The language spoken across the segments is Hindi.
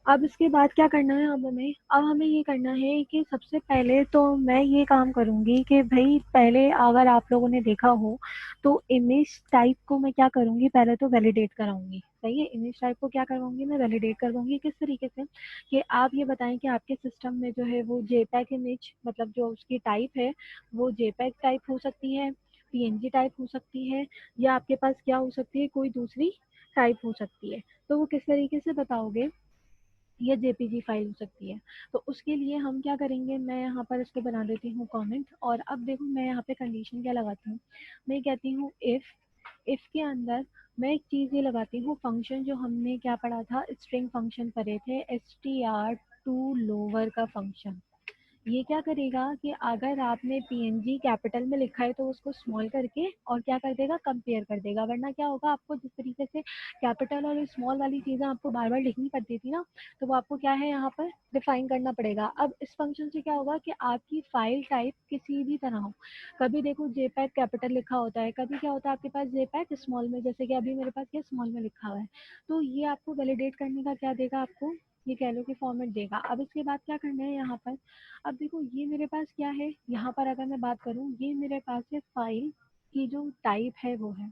अब इसके बाद क्या करना है, अब हमें ये करना है कि सबसे पहले तो मैं ये काम करूँगी कि भई पहले अगर आप लोगों ने देखा हो तो इमेज टाइप को मैं क्या करूँगी, पहले तो वैलिडेट कराऊँगी। सही है? इमेज टाइप को क्या करवाऊँगी, मैं वैलिडेट करवाऊँगी। किस तरीके से कि आप ये बताएँ कि आपके सिस्टम में जो है वो जेपीईजी इमेज मतलब जो उसकी टाइप है वो जेपीईजी टाइप हो सकती है, पीएनजी टाइप हो सकती है, या आपके पास क्या हो सकती है, कोई दूसरी टाइप हो सकती है। तो वो किस तरीके से बताओगे, या जेपीजी फाइल हो सकती है। तो उसके लिए हम क्या करेंगे, मैं यहाँ पर इसको बना देती हूँ कमेंट, और अब देखो मैं यहाँ पे कंडीशन क्या लगाती हूँ, मैं कहती हूँ इफ के अंदर मैं एक चीज़ ये लगाती हूँ, फंक्शन जो हमने क्या पढ़ा था, स्ट्रिंग फंक्शन पढ़े थे, str टू लोअर का फंक्शन। ये क्या करेगा कि अगर आपने पीएनजी कैपिटल में लिखा है तो उसको स्मॉल करके और क्या कर देगा, कंपेयर कर देगा। वरना क्या होगा, आपको जिस तरीके से कैपिटल और स्मॉल वाली चीज़ें आपको बार बार लिखनी पड़ती थी ना, तो वो आपको क्या है यहाँ पर डिफाइन करना पड़ेगा। अब इस फंक्शन से क्या होगा कि आपकी फाइल टाइप किसी भी तरह हो, कभी देखो जेपैग कैपिटल लिखा होता है, कभी क्या होता है आपके पास जेपैग स्मॉल में, जैसे कि अभी मेरे पास क्या स्मॉल में लिखा हुआ है। तो ये आपको वैलिडेट करने का क्या देगा, आपको ये कह लो कि फॉर्मेट देगा। अब इसके बाद क्या करना है यहाँ पर, अब देखो ये मेरे पास क्या है, यहाँ पर अगर मैं बात करूँ, ये मेरे पास है फाइल की जो टाइप है वो है।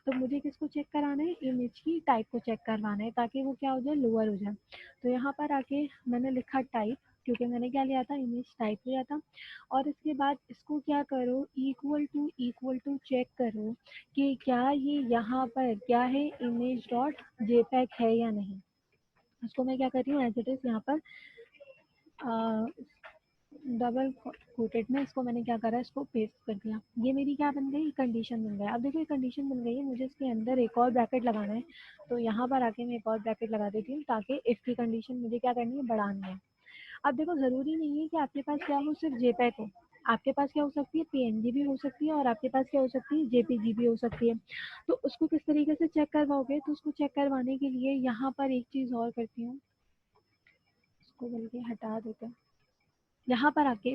तो मुझे किसको चेक कराना है, इमेज की टाइप को चेक करवाना है, ताकि वो क्या हो जाए, लोअर हो जाए। तो यहाँ पर आके मैंने लिखा टाइप, क्योंकि मैंने क्या लिया था, इमेज टाइप लिया था। और इसके बाद इसको क्या करो, इक्वल टू चेक करो कि क्या ये यहाँ पर क्या है, इमेज डॉट जेपैग है या नहीं। उसको मैं क्या कर रही हूँ, एज इट इज यहाँ पर डबल कोटेड में इसको मैंने क्या करा, इसको पेस्ट कर दिया। ये मेरी क्या बन गई, कंडीशन बन गया। अब देखो ये कंडीशन बन गई है, मुझे इसके अंदर एक और ब्रैकेट लगाना है। तो यहाँ पर आके मैं एक और ब्रैकेट लगा देती हूँ, ताकि इफ की कंडीशन मुझे क्या करनी है, बढ़ानी है। अब देखो जरूरी नहीं है कि आपके पास क्या हो, सिर्फ जेपैग हो। आपके पास क्या हो सकती है, पीएनजी भी हो सकती है, और आपके पास क्या हो सकती है, जेपीजी भी हो सकती है। तो उसको किस तरीके से चेक करवाओगे, तो उसको चेक करवाने के लिए यहाँ पर एक चीज और करती हूँ, इसको बल्कि हटा देते हैं। यहाँ पर आके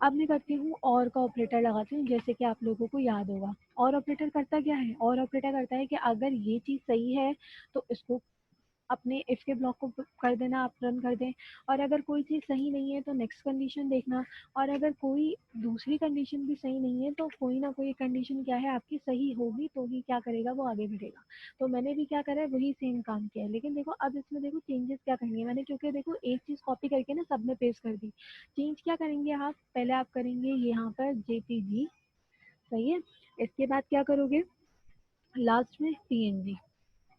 अब मैं करती हूँ और का ऑपरेटर लगाती हूँ, जैसे कि आप लोगों को याद होगा। और ऑपरेटर करता क्या है, और ऑपरेटर करता है कि अगर ये चीज़ सही है तो इसको अपने इफ के ब्लॉक को कर देना, आप रन कर दें। और अगर कोई चीज़ सही नहीं है तो नेक्स्ट कंडीशन देखना। और अगर कोई दूसरी कंडीशन भी सही नहीं है तो कोई ना कोई कंडीशन क्या है आपकी सही होगी, तो ही क्या करेगा, वो आगे बढ़ेगा। तो मैंने भी क्या करा है, वही सेम काम किया है। लेकिन देखो अब इसमें देखो चेंजेस क्या करनी है मैंने, क्योंकि देखो एक चीज़ कॉपी करके ना सब में पेस्ट कर दी। चेंज क्या करेंगे आप, पहले आप करेंगे यहाँ पर जेपीजी। सही है? इसके बाद क्या करोगे, लास्ट में पीएनजी,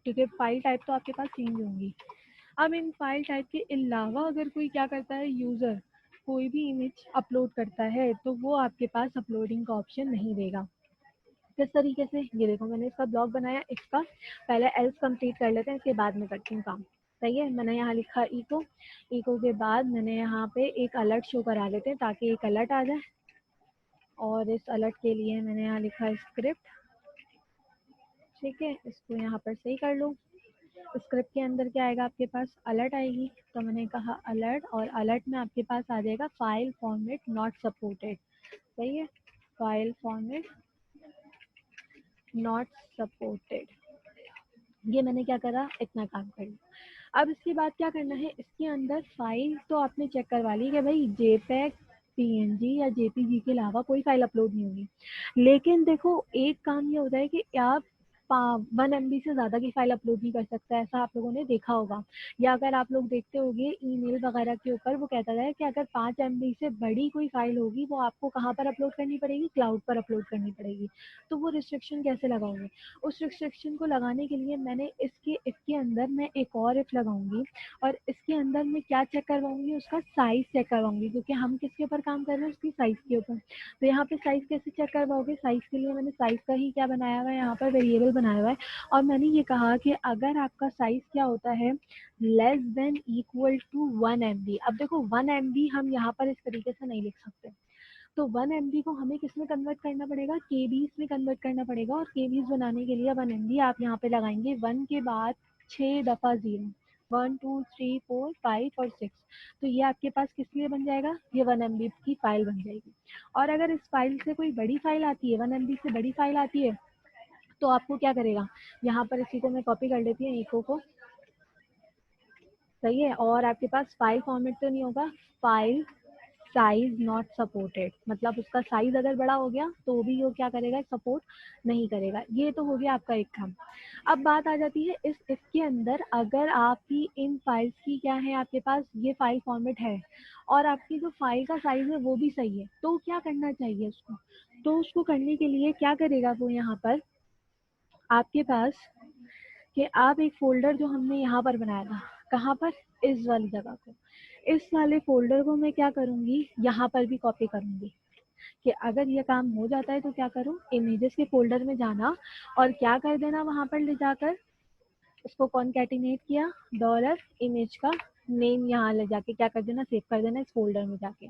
क्योंकि फाइल टाइप तो आपके पास चेंज होंगी। अब इन फाइल टाइप के अलावा अगर कोई क्या करता है, यूज़र कोई भी इमेज अपलोड करता है तो वो आपके पास अपलोडिंग का ऑप्शन नहीं देगा। किस तरीके से, ये देखो मैंने इसका ब्लॉग बनाया, इसका पहले एल्स कंप्लीट कर लेते हैं, इसके बाद में करती हूँ काम। सही है? मैंने यहाँ लिखा इको, इको के बाद मैंने यहाँ पे एक अलर्ट शो करा लेते हैं, ताकि एक अलर्ट आ जाए। और इस अलर्ट के लिए मैंने यहाँ लिखा स्क्रिप्ट। ठीक है, इसको यहाँ पर सही कर लो। स्क्रिप्ट के अंदर क्या आएगा, आपके पास अलर्ट आएगी। तो मैंने कहा अलर्ट, और अलर्ट में आपके पास आ जाएगा फाइल फॉर्मेट नॉट सपोर्टेड। सही है? फाइल फॉर्मेट नॉट सपोर्टेड, ये मैंने क्या करा, इतना काम कर लिया। अब इसके बाद क्या करना है, इसके अंदर फाइल तो आपने चेक करवा ली कि भाई जेपैग, पीएनजी या जेपीजी के अलावा कोई फाइल अपलोड नहीं होगी। लेकिन देखो एक काम ये होता है कि आप 1 MB से ज़्यादा की फाइल अपलोड नहीं कर सकता, ऐसा आप लोगों ने देखा होगा। या अगर आप लोग देखते होंगे ईमेल वगैरह के ऊपर वो कहता है कि अगर 5 MB से बड़ी कोई फाइल होगी वो आपको कहाँ पर अपलोड करनी पड़ेगी, क्लाउड पर अपलोड करनी पड़ेगी। तो वो रिस्ट्रिक्शन कैसे लगाओगे, उस रिस्ट्रिक्शन को लगाने के लिए मैंने इसके अंदर मैं एक और इफ लगाऊंगी। और इसके अंदर मैं क्या चेक करवाऊंगी, उसका साइज चेक करवाऊंगी, क्योंकि हम किसके ऊपर काम कर रहे हैं, उसकी साइज के ऊपर। तो यहाँ पे साइज कैसे चेक करवाओगे, साइज के लिए मैंने साइज का ही क्या बनाया हुआ है, यहाँ पर वेरिएबल बनाया हुआ है। और मैंने ये कहा कि अगर आपका साइज क्या होता है, less than equal to 1 MB। अब देखो 1 MB हम यहाँ पर इस तरीके से नहीं लिख सकते। तो 1 MB को हमें किस में कन्वर्ट करना पड़ेगा, केबीज में कन्वर्ट करना पड़ेगा। और केबीज बनाने के लिए 1 MB आप यहाँ पे लगाएंगे 1 के बाद 6 दफ़ा 0, 1 2 3 4 5 और 6। तो ये आपके पास किस लिए बन जाएगा, ये 1 MB की फाइल बन जाएगी। और अगर इस फाइल से कोई बड़ी फाइल आती है, 1 MB से बड़ी फाइल आती है, तो आपको क्या करेगा, यहाँ पर इसी को मैं कॉपी कर लेती हूँ, इको को, सही है। और आपके पास फाइल फॉर्मेट तो नहीं होगा, फाइल साइज नॉट सपोर्टेड, मतलब उसका साइज अगर बड़ा हो गया तो भी वो क्या करेगा, सपोर्ट नहीं करेगा। ये तो हो गया आपका एक काम। अब बात आ जाती है इस इसके अंदर, अगर आपकी इन फाइल्स की क्या है, आपके पास ये फाइल फॉर्मेट है और आपकी जो फाइल का साइज है वो भी सही है, तो क्या करना चाहिए उसको? तो उसको करने के लिए क्या करेगा वो, यहाँ पर आपके पास कि आप एक फ़ोल्डर जो हमने यहाँ पर बनाया था, कहाँ पर, इस वाली जगह को, इस वाले फ़ोल्डर को मैं क्या करूँगी, यहाँ पर भी कॉपी करूँगी। कि अगर ये काम हो जाता है तो क्या करूँ, इमेजेस के फ़ोल्डर में जाना और क्या कर देना वहाँ पर ले जाकर, उसको कॉनकैटिनेट किया, डॉलर इमेज का नेम यहाँ ले जाके क्या कर देना, सेव कर देना इस फ़ोल्डर में जाके।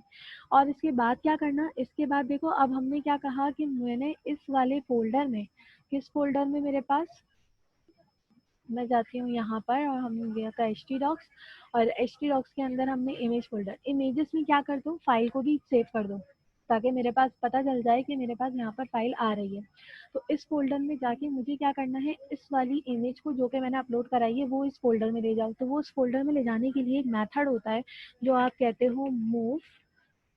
और इसके बाद क्या करना, इसके बाद देखो अब हमने क्या कहा कि मैंने इस वाले फ़ोल्डर में, किस फ़ोल्डर में मेरे पास, मैं जाती हूँ यहाँ पर और हमने लिया था एच टी डॉक्स, और एच टी डॉक्स के अंदर हमने इमेज फोल्डर, इमेजेस में क्या कर दो, फाइल को भी सेव कर दो ताकि मेरे पास पता चल जाए कि मेरे पास यहाँ पर फाइल आ रही है। तो इस फोल्डर में जाके मुझे क्या करना है, इस वाली इमेज को जो कि मैंने अपलोड कराई है वो इस फोल्डर में ले जाओ। तो वो उस फोल्डर में ले जाने के लिए एक मेथड होता है जो आप कहते हो मूव।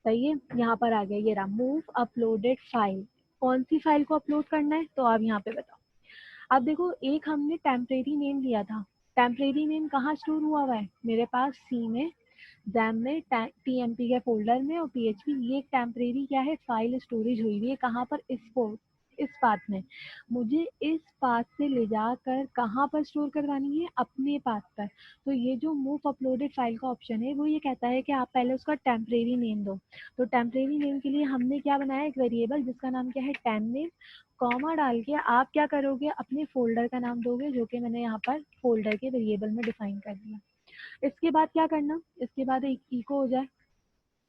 सही है, यहाँ पर आ गया ये रहा, मूव अपलोडेड फाइल। कौन सी फाइल को अपलोड करना है, तो आप यहाँ पे बताओ। अब देखो एक हमने टेम्परेरी नेम लिया था, टेम्परेरी नेम कहाँ स्टोर हुआ है, मेरे पास सी में, जैम में, टीएमपी के फोल्डर में, और पीएचपी, ये एक टेम्परेरी क्या है, फाइल स्टोरेज हुई हुई है कहाँ पर, इस पाथ में। मुझे इस पाथ से ले जाकर कहाँ पर स्टोर करवानी है, अपने पाथ पर। तो ये जो मूव अपलोडेड फाइल का ऑप्शन है वो ये कहता है कि आप पहले उसका टेम्परेरी नेम दो। तो टेम्परेरी नेम के लिए हमने क्या बनाया, एक वेरिएबल जिसका नाम क्या है, टेम नेम, कॉमा डाल के आप क्या करोगे, अपने फ़ोल्डर का नाम दोगे जो कि मैंने यहाँ पर फ़ोल्डर के वेरिएबल में डिफ़ाइन कर दिया। इसके बाद क्या करना, इसके बाद एक इको हो जाए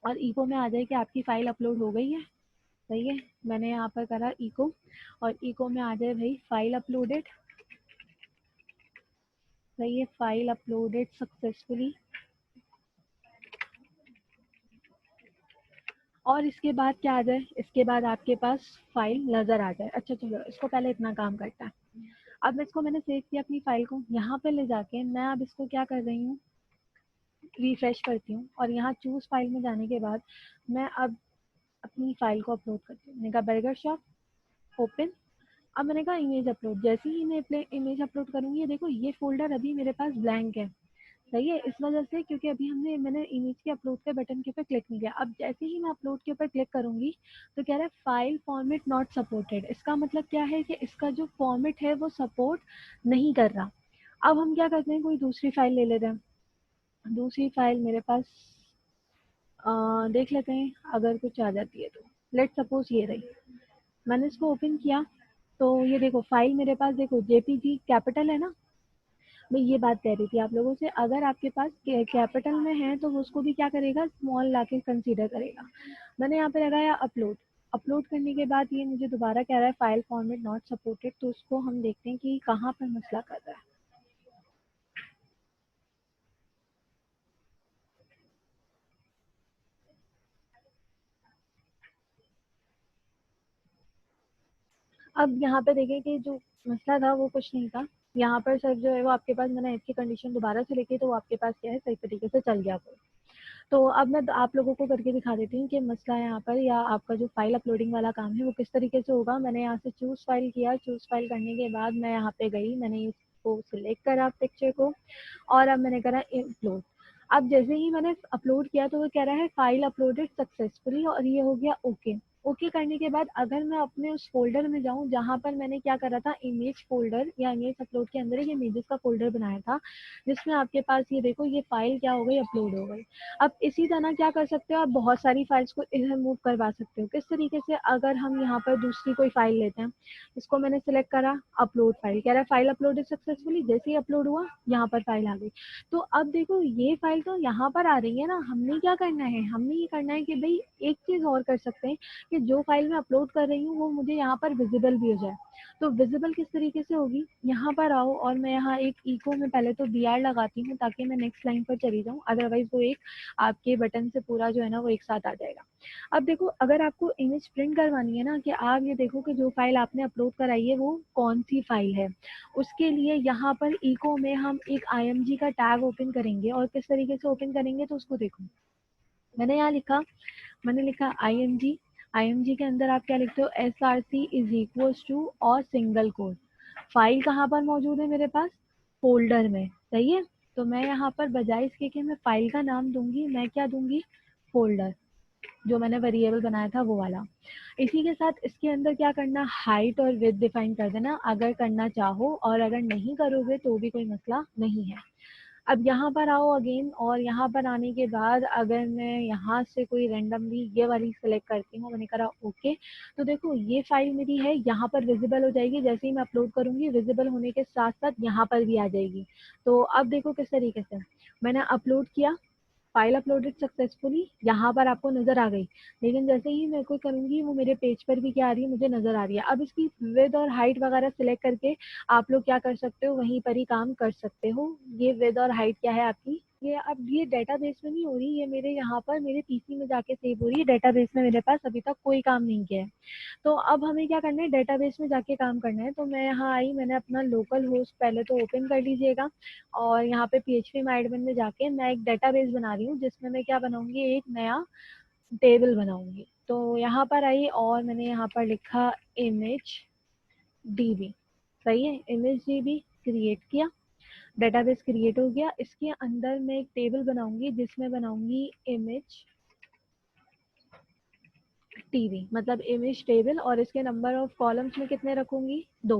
और इको में आ जाए कि आपकी फ़ाइल अपलोड हो गई है। सही है, मैंने यहाँ पर करा इको, और इको में आ जाए भाई फ़ाइल अपलोडेड। सही है, फ़ाइल अपलोडेड सक्सेसफुली। और इसके बाद क्या आ जाए, इसके बाद आपके पास फाइल नज़र आ जाए। अच्छा चलो इसको पहले इतना काम करता है। अब इसको मैंने सेव किया अपनी फाइल को, यहाँ पे ले जाके मैं अब इसको क्या कर रही हूँ, रिफ्रेश करती हूँ, और यहाँ चूज़ फाइल में जाने के बाद मैं अब अपनी फाइल को अपलोड करती हूँ। मैंने कहा बर्गर शॉप, ओपन। अब मैंने कहा इमेज अपलोड, जैसे ही मैं इमेज अपलोड करूँगी, ये देखो ये फोल्डर अभी मेरे पास ब्लैंक है। सही है, इस वजह से क्योंकि अभी मैंने इमेज के अपलोड के बटन के ऊपर क्लिक नहीं किया। अब जैसे ही मैं अपलोड के ऊपर क्लिक करूंगी तो कह रहा है फाइल फॉर्मेट नॉट सपोर्टेड। इसका मतलब क्या है कि इसका जो फॉर्मेट है वो सपोर्ट नहीं कर रहा। अब हम क्या करते हैं, कोई दूसरी फाइल ले लेते हैं। दूसरी फाइल मेरे पास देख लेते हैं अगर कुछ आ जाती है तो। लेट सपोज ये रही, मैंने इसको ओपन किया तो ये देखो फाइल मेरे पास, देखो जेपीजी कैपिटल है ना। मैं ये बात कह रही थी आप लोगों से, अगर आपके पास कैपिटल में है तो वो उसको भी क्या करेगा, स्मॉल लाके कंसीडर करेगा। मैंने यहाँ पे लगाया अपलोड। अपलोड करने के बाद ये मुझे दोबारा कह रहा है फाइल फॉर्मेट नॉट सपोर्टेड, तो उसको हम देखते हैं कि कहाँ पर मसला कर रहा है। अब यहाँ पे देखें कि जो मसला था वो कुछ नहीं था। यहाँ पर सर जो है वो आपके पास, मैंने इसकी कंडीशन दोबारा से लिखी तो वो आपके पास क्या है, सही तरीके से चल गया। तो अब मैं आप लोगों को करके दिखा देती हूँ कि मसला यहाँ पर, या आपका जो फाइल अपलोडिंग वाला काम है वो किस तरीके से होगा। मैंने यहाँ से चूज़ फाइल किया, चूज़ फाइल करने के बाद मैं यहाँ पे गई, मैंने इसको सिलेक्ट करा पिक्चर को, और अब मैंने करा अपलोड। अब जैसे ही मैंने अपलोड किया तो वो कह रहा है फाइल अपलोडेड सक्सेसफुली, और ये हो गया ओके। ओके करने के बाद अगर मैं अपने उस फोल्डर में जाऊं जहां पर मैंने क्या करा था, इमेज फोल्डर या इमेज अपलोड के अंदर एक इमेजेस का फोल्डर बनाया था, जिसमें आपके पास ये देखो ये फाइल क्या हो गई, अपलोड हो गई। अब इसी तरह क्या कर सकते हो, आप बहुत सारी फाइल्स को इधर मूव करवा सकते हो। किस तरीके से, अगर हम यहाँ पर दूसरी कोई फाइल लेते हैं, इसको मैंने सिलेक्ट करा, अपलोड फाइल, कह रहा है फाइल अपलोडेड सक्सेसफुली, जैसे ही अपलोड हुआ यहाँ पर फाइल आ गई। तो अब देखो ये फाइल तो यहाँ पर आ रही है ना, हमने क्या करना है, हमने ये करना है कि भाई एक चीज और कर सकते हैं कि कि जो फाइल मैं अपलोड कर रही हूँ वो मुझे यहाँ पर विजिबल भी हो जाए। तो विजिबल किस तरीके से होगी, यहाँ पर आओ और मैं यहाँ एक इको में पहले तो BR लगाती हूँ ताकि मैं नेक्स्ट लाइन पर चली जाऊँ, अदरवाइज वो एक आपके बटन से पूरा जो है ना वो एक साथ आ जाएगा। अब देखो, अगर आपको इमेज प्रिंट करवानी है ना, कि आप ये देखो कि जो फाइल आपने अपलोड कराई है वो कौन सी फाइल है, उसके लिए यहाँ पर इको में हम एक IMG का टैग ओपन करेंगे। और किस तरीके से ओपन करेंगे तो उसको देखो, मैंने यहाँ लिखा, मैंने लिखा IMG के अंदर आप क्या लिखते हो, SRC इज इक्वल टू और सिंगल कोड। फाइल कहाँ पर मौजूद है मेरे पास, फोल्डर में, सही है। तो मैं यहाँ पर बजाय इसके कि मैं फाइल का नाम दूंगी, मैं क्या दूंगी, फोल्डर, जो मैंने वेरिएबल बनाया था वो वाला। इसी के साथ इसके अंदर क्या करना, हाइट और विड्थ डिफाइन कर देना अगर करना चाहो, और अगर नहीं करोगे तो भी कोई मसला नहीं है। अब यहाँ पर आओ अगेन, और यहाँ पर आने के बाद अगर मैं यहाँ से कोई रैंडमली ये वाली सेलेक्ट करती हूँ, मैंने करा ओके, तो देखो ये फाइल मेरी है यहाँ पर विजिबल हो जाएगी। जैसे ही मैं अपलोड करूंगी विजिबल होने के साथ साथ यहाँ पर भी आ जाएगी। तो अब देखो किस तरीके से मैंने अपलोड किया, फाइल अपलोडेड सक्सेसफुली, यहाँ पर आपको नजर आ गई। लेकिन जैसे ही मैं कोई करूंगी वो मेरे पेज पर भी क्या आ रही है, मुझे नजर आ रही है। अब इसकी विड्थ और हाइट वगैरह सिलेक्ट करके आप लोग क्या कर सकते हो, वहीं पर ही काम कर सकते हो। ये विड्थ और हाइट क्या है आपकी, ये अब ये डेटाबेस में नहीं हो रही, ये मेरे यहाँ पर मेरे पीसी में जाके सेव हो रही है। डेटाबेस में मेरे पास अभी तक कोई काम नहीं किया है। तो अब हमें क्या करना है, डेटाबेस में जाके काम करना है। तो मैं यहाँ आई, मैंने अपना लोकल होस्ट पहले तो ओपन कर लीजिएगा, और यहाँ पे PHP माय एडमिन में जाके मैं एक डेटाबेस बना रही हूँ, जिसमें मैं क्या बनाऊंगी, एक नया टेबल बनाऊंगी। तो यहाँ पर आई और मैंने यहाँ पर लिखा इमेज DB, सही है, इमेज DB क्रिएट किया, डेटाबेस क्रिएट हो गया। इसके अंदर मैं एक टेबल बनाऊंगी जिसमें बनाऊंगी इमेज TV, मतलब इमेज टेबल, और इसके नंबर ऑफ कॉलम्स में कितने रखूंगी, दो।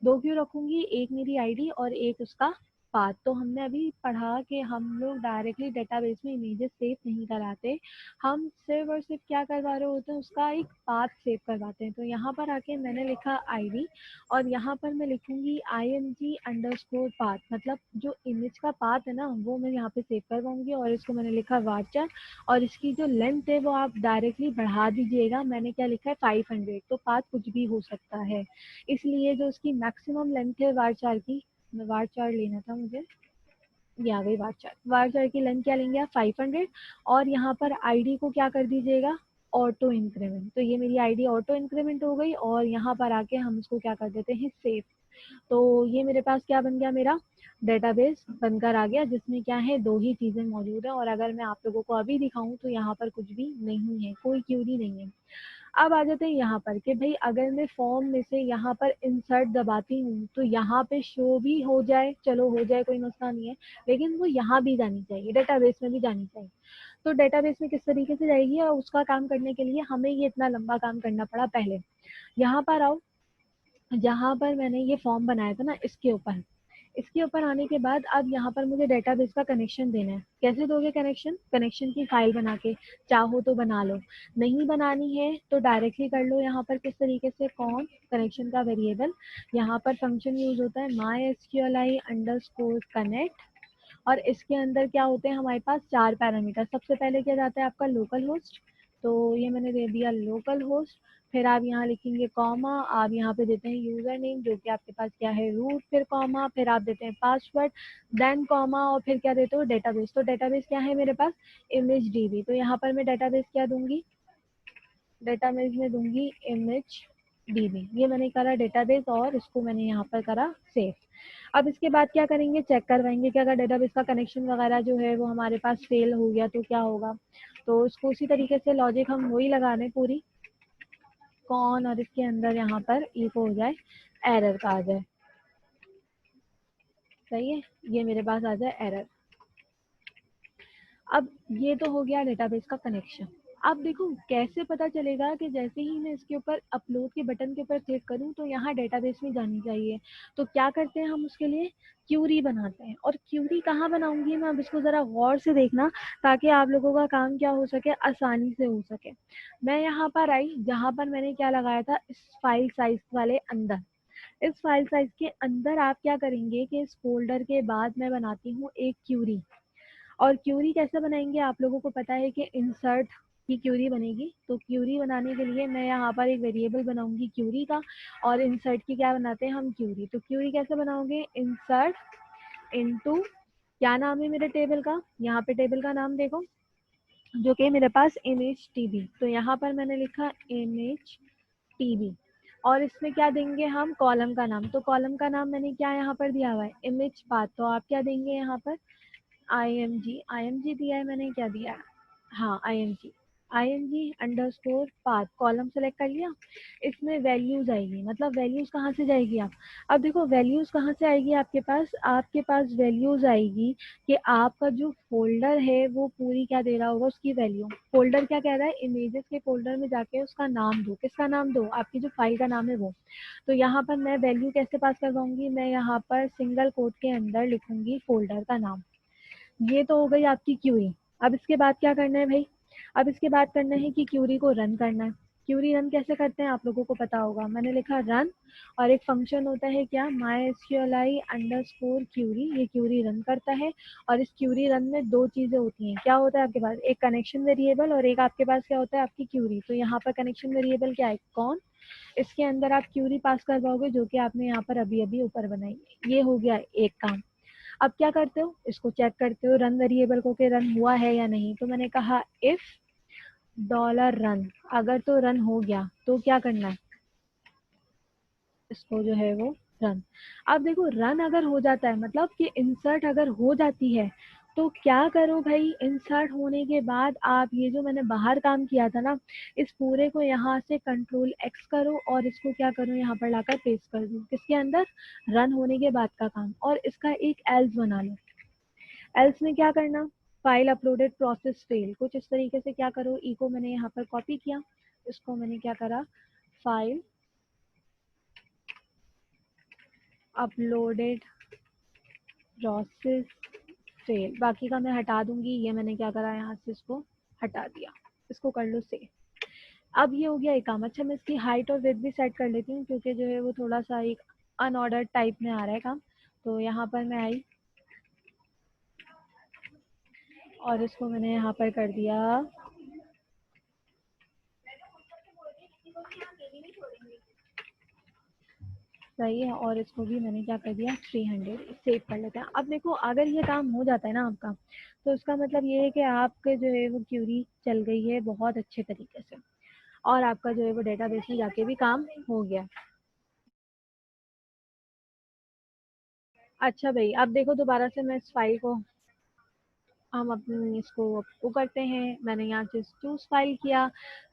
दो क्यों रखूंगी, एक मेरी आईडी और एक उसका पाथ। तो हमने अभी पढ़ा कि हम लोग डायरेक्टली डेटाबेस में इमेजेस सेव नहीं कराते, हम सिर्फ और सिर्फ क्या करवा रहे होते हैं, उसका एक पाथ सेव करवाते हैं। तो यहाँ पर आके मैंने लिखा आईडी, और यहाँ पर मैं लिखूंगी IMG_path, मतलब जो इमेज का पाथ है ना वो मैं यहाँ पे सेव करवाऊंगी। और इसको मैंने लिखा वार्चर, और इसकी जो लेंथ है वो आप डायरेक्टली बढ़ा दीजिएगा। मैंने क्या लिखा है 500, तो पाथ कुछ भी हो सकता है, इसलिए जो उसकी मैक्सिमम लेंथ है वार की, वार चार लेना था मुझे, ये आ गई वार चार की लेंथ क्या लेंगे आप 500। और यहाँ पर आईडी को क्या कर दीजिएगा, ऑटो इंक्रीमेंट। तो ये मेरी आईडी ऑटो इंक्रीमेंट हो गई, और यहाँ पर आके हम इसको क्या कर देते हैं, सेव। तो ये मेरे पास क्या बन गया, मेरा डेटाबेस बनकर आ गया, जिसमें क्या है, दो ही चीजें मौजूद है। और अगर मैं आप लोगों को अभी दिखाऊं तो यहाँ पर कुछ भी नहीं है, कोई क्यूरी नहीं है। अब आ जाते हैं यहाँ पर कि भाई अगर मैं फॉर्म में से यहाँ पर इंसर्ट दबाती हूँ तो यहाँ पे शो भी हो जाए, चलो हो जाए, कोई मसला नहीं है, लेकिन वो यहाँ भी जानी चाहिए, डेटाबेस में भी जानी चाहिए। तो डेटाबेस में किस तरीके से जाएगी, और उसका काम करने के लिए हमें ये इतना लंबा काम करना पड़ा। पहले यहाँ पर आओ, जहाँ पर मैंने ये फॉर्म बनाया था ना, इसके ऊपर आने के बाद अब यहाँ पर मुझे डेटाबेस का कनेक्शन देना है। कैसे दोगे कनेक्शन, कनेक्शन की फाइल बना के, चाहो तो बना लो, नहीं बनानी है तो डायरेक्टली कर लो। यहाँ पर किस तरीके से, कौन कनेक्शन का वेरिएबल, यहाँ पर फंक्शन यूज होता है MySQLi_connect, और इसके अंदर क्या होते हैं हमारे पास 4 पैरामीटर। सबसे पहले क्या जाता है आपका लोकल होस्ट, तो ये मैंने दे दिया लोकल होस्ट। फिर आप यहाँ लिखेंगे कॉमा, आप यहाँ पे देते हैं यूजर नेम जो कि आपके पास क्या है, रूट, फिर कॉमा, फिर आप देते हैं पासवर्ड, देन कॉमा, और फिर क्या देते हो, डेटाबेस। तो डेटाबेस क्या है मेरे पास, इमेज DB। तो यहाँ पर मैं डेटाबेस क्या दूंगी, डेटाबेस में दूंगी इमेज DB। ये मैंने करा डेटाबेस, और इसको मैंने यहाँ पर करा सेव। अब इसके बाद क्या करेंगे, चेक करवाएंगे कि अगर डेटाबेस का कनेक्शन वगैरह जो है वो हमारे पास फेल हो गया तो क्या होगा। तो उसको उसी तरीके से लॉजिक हम वही लगा दें पूरी, कौन, और इसके अंदर यहाँ पर इको हो जाए, एरर का आ जाए, सही है, ये मेरे पास आ जाए एरर। अब ये तो हो गया डेटाबेस का कनेक्शन। अब देखो कैसे पता चलेगा कि जैसे ही मैं इसके ऊपर अपलोड के बटन के ऊपर क्लिक करूं तो यहाँ डेटाबेस में जानी चाहिए। तो क्या करते हैं हम उसके लिए, क्यूरी बनाते हैं। और क्यूरी कहाँ बनाऊंगी मैं, अब इसको जरा गौर से देखना, ताकि आप लोगों का काम क्या हो सके, आसानी से हो सके। मैं यहाँ पर आई, जहाँ पर मैंने क्या लगाया था, इस फाइल साइज वाले अंदर, इस फाइल साइज के अंदर आप क्या करेंगे कि इस फोल्डर के बाद मैं बनाती हूँ एक क्यूरी। और क्यूरी कैसे बनाएंगे, आप लोगों को पता है कि इंसर्ट की क्यूरी बनेगी। तो क्यूरी बनाने के लिए मैं यहाँ पर एक वेरिएबल बनाऊंगी क्यूरी का, और इंसर्ट की क्या बनाते हैं हम, क्यूरी। तो क्यूरी कैसे बनाओगे, इंसर्ट इनटू, क्या नाम है मेरे टेबल का, यहाँ पे टेबल का नाम देखो, जो कि मेरे पास इमेज टीवी। तो यहाँ पर मैंने लिखा इमेज टीवी, और इसमें क्या देंगे हम, कॉलम का नाम। तो कॉलम का नाम मैंने क्या यहाँ पर दिया हुआ है, इमेज पाथ। तो आप क्या देंगे यहाँ पर, आई एम जी दिया है मैंने, क्या दिया है, हाँ I M G underscore path, column select कर लिया। इसमें वैल्यूज आएगी, मतलब वैल्यूज कहाँ से जाएगी आप, अब देखो वैल्यूज कहाँ से आएगी आपके पास वैल्यूज आएगी कि आपका जो फोल्डर है वो पूरी क्या दे रहा होगा, उसकी वैल्यू। फोल्डर क्या कह रहा है, इमेजेस के फोल्डर में जाके उसका नाम दो, किसका नाम दो, आपकी जो फाइल का नाम है वो। तो यहाँ पर मैं वैल्यू कैसे पास करवाऊंगी, मैं यहाँ पर सिंगल कोट के अंदर लिखूंगी फोल्डर का नाम। ये तो हो गई आपकी क्यूरी। अब इसके बाद क्या करना है भाई, अब इसके बाद करना है कि क्यूरी को रन करना है। क्यूरी रन कैसे करते हैं आप लोगों को पता होगा, मैंने लिखा रन, और एक फंक्शन होता है क्या, MySQLi अंडरस्कोर क्यूरी, ये क्यूरी रन करता है। और इस क्यूरी रन में दो चीजें होती हैं, क्या होता है आपके पास, एक कनेक्शन वेरिएबल और एक आपके पास क्या होता है, आपकी क्यूरी। तो यहाँ पर कनेक्शन वेरिएबल क्या है, कौन, इसके अंदर आप क्यूरी पास कर पाओगे, जो कि आपने यहाँ पर अभी अभी ऊपर बनाई है। ये हो गया एक काम। अब क्या करते हो, इसको चेक करते हो रन वेरिएबल को कि रन हुआ है या नहीं। तो मैंने कहा इफ डॉलर रन, अगर तो रन हो गया तो क्या करना है, इसको जो है वो रन। अब देखो रन अगर हो जाता है मतलब कि इंसर्ट अगर हो जाती है, तो क्या करो भाई, इंसर्ट होने के बाद आप ये जो मैंने बाहर काम किया था ना, इस पूरे को यहाँ से कंट्रोल एक्स करो, और इसको क्या करो, यहाँ पर लाकर पेस्ट कर दो, किसके अंदर, रन होने के बाद का काम। और इसका एक एल्स बना लो। एल्स में क्या करना, फाइल अपलोडेड प्रोसेस फेल, कुछ इस तरीके से क्या करो, ई को मैंने यहाँ पर कॉपी किया, इसको मैंने क्या करा, फाइल अपलोडेड प्रोसेस फेल, बाकी का मैं हटा दूंगी। ये मैंने क्या करा, यहाँ से इसको हटा दिया, इसको कर लो सेव। अब ये हो गया एक काम। अच्छा मैं इसकी हाइट और विड्थ भी सेट कर लेती हूँ, क्योंकि जो है वो थोड़ा सा एक अनऑर्डर टाइप में आ रहा है काम। तो यहाँ पर मैं आई, और इसको मैंने यहाँ पर कर दिया, सही है, और इसको भी मैंने क्या कर दिया, 300 सेव कर लेते हैं। अब देखो अगर ये काम हो जाता है ना आपका, तो इसका मतलब ये है कि आपके जो है वो क्यूरी चल गई है बहुत अच्छे तरीके से, और आपका जो है वो डेटाबेस में जाके भी काम हो गया। अच्छा भाई अब देखो दोबारा से मैं इस फाइल को, हम अपनी इसको वो करते हैं। मैंने यहाँ से चूज फाइल किया,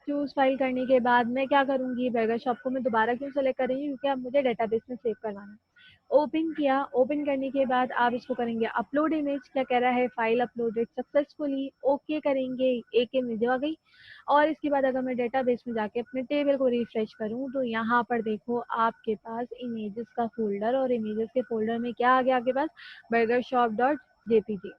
चूज फाइल करने के बाद मैं क्या करूँगी, बर्गर शॉप को मैं दोबारा क्यों सेलेक्ट कर रही हूँ, क्योंकि अब मुझे डेटाबेस में सेव करवाना है। ओपन किया, ओपन करने के बाद आप इसको करेंगे अपलोड इमेज, क्या कह रहा है, फाइल अपलोडेड सक्सेसफुली, ओके करेंगे, एक इमेज आ गई। और इसके बाद अगर मैं डेटाबेस में जाके अपने टेबल को रिफ्रेश करूं, तो यहाँ पर देखो आपके पास इमेजेस का फोल्डर, और इमेजेस के फोल्डर में क्या आ गया आपके पास, बर्गर शॉप डॉट जेपीजी।